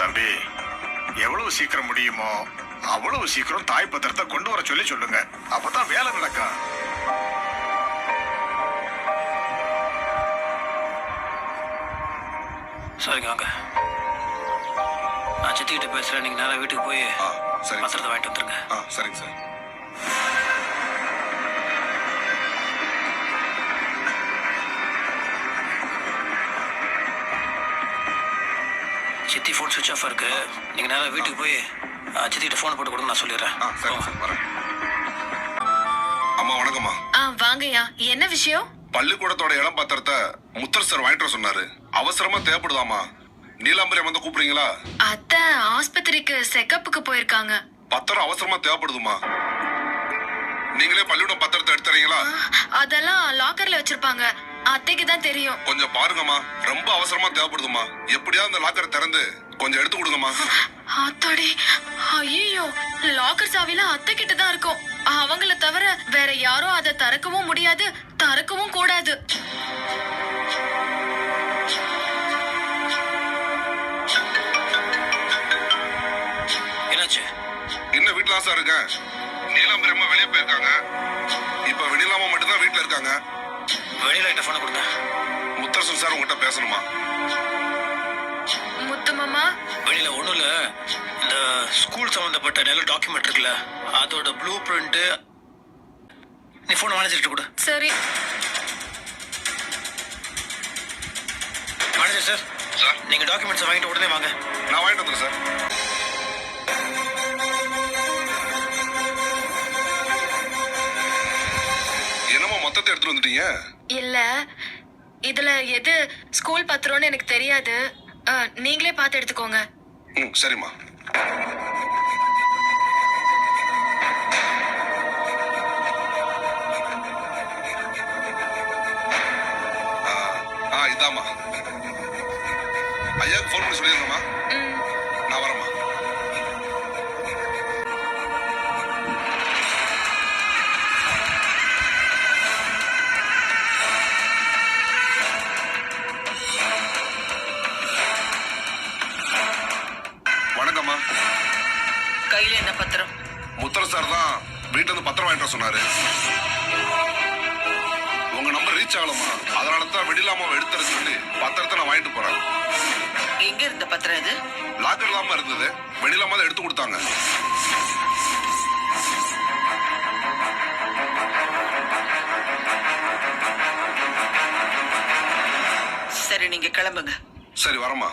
தம்பி, எவ்வளவு சீக்கிரம் முடியுமோ அவ்வளவு சீக்கிரம் தாய் பத்திரத்தை கொண்டு வர சொல்லி சொல்லுங்க. அப்பதான் வேலை நடக்கும். சரிங்க வாங்க. நான் சித்திக்கிட்ட பேசுறேன். நீங்க நேரம் வீட்டுக்கு போய் பத்திரத்தை வாங்கிட்டு வந்துருங்க. சரிங்க சார். சித்தி ஃபோன் சுவிட்ச் ஆஃப் இருக்கு. நீங்க நேரம் வீட்டுக்கு போய் சித்திக்கிட்ட ஃபோன் போட்டு கொடுங்க, நான் சொல்லிடுறேன். சரிங்க சார், வரேன். அம்மா வணக்கம்மா. வாங்கய்யா, என்ன விஷயம்? பள்ளிக்கூடத்தோட இடம் பத்திரத்தை முத்தர் சார் வாங்கிட்டு வர சொன்னாரு. அவசரமா தேவைப்படுதாமா? நீலாம்பரி வந்து கூப்பிடுறீங்களா? அத்தை ஆஸ்பத்திரிக்கு செக்கப்புக்கு போயிருக்காங்க. பத்திரம் அவசரமா தேவைப்படுதுமா? நீங்களே பள்ளிக்கூடம் பத்திரத்தை எடுத்துறீங்களா? அதெல்லாம் லாக்கர்ல வச்சிருப்பாங்க, அத்தைக்கு தான் தெரியும். கொஞ்சம் பாருங்கம்மா, ரொம்ப அவசரமா தேவைப்படுதுமா. எப்படியாவது அந்த லாக்கரை திறந்து கொஞ்சம் எடுத்து கொடுங்கம்மா. அத்தாடி, ஐயோ, லாக்கர் சாவில அத்தை கிட்ட தான் இருக்கும். அவங்கள தவிர வேற யாரும் அதை திறக்கவும் முடியாது, திறக்கவும் கூடாது. என்னாச்சு? இன்னும் வீட்டுல சார் இருக்கேன். நீலாம்பரி அம்மா வெளியே போயிருக்காங்க. இப்ப வெண்ணிலாமா மட்டும் தான் வீட்டுல இருக்காங்க. வெளியில கிட்ட போன கொடுங்க. முத்தரசன் சார் உங்ககிட்ட பேசணுமா? முத்து மாமா, வெளியில ஒண்ணும் இல்ல, இந்த ஸ்கூல் சம்பந்தப்பட்ட நல்ல டாக்குமெண்ட் இருக்குல்ல, அதோட ப்ளூ பிரிண்ட். நீ போன் மேனேஜர்கிட்ட கொடு. சரி. மேனேஜர் சார், சார் நீங்க டாக்குமெண்ட்ஸ் வாங்கிட்டு உடனே வாங்க. நான் வாங்கிட்டு வந்துடுறேன் சார். என்னமோ மொத்தத்தை எடுத்துட்டு வந்துட்டீங்க? இல்ல, இதுல எது ஸ்கூல் பத்திரம்னு எனக்கு தெரியாது. நீங்களே பார்த்து எடுத்துக்கோங்க. சரிம்மா. இதாம்மா. ஐயாவுக்கு ஃபோன் பண்ணி சொல்லிடுங்கம்மா. நான் வரேம்மா. வணக்கம்மா. கையில என்ன பத்திரம்? முத்தர சார் தான் வீட்டுல இருந்து பத்திரம் வாங்கிட்டு வர சொன்னாரு. உங்க நம்பர் ரீச் ஆகலமா, அதனால தான் வெடிலாமாவை எடுத்துற சொல்லி பத்திரத்தை நான் வாங்கிட்டு போறேன். எங்க இருந்த பத்திரம் இது? லாக்கர் இல்லாம இருந்தது, வெடிலாமா தான் எடுத்து கொடுத்தாங்க. சரி, நீங்க கிளம்புங்க. சரி வரமா.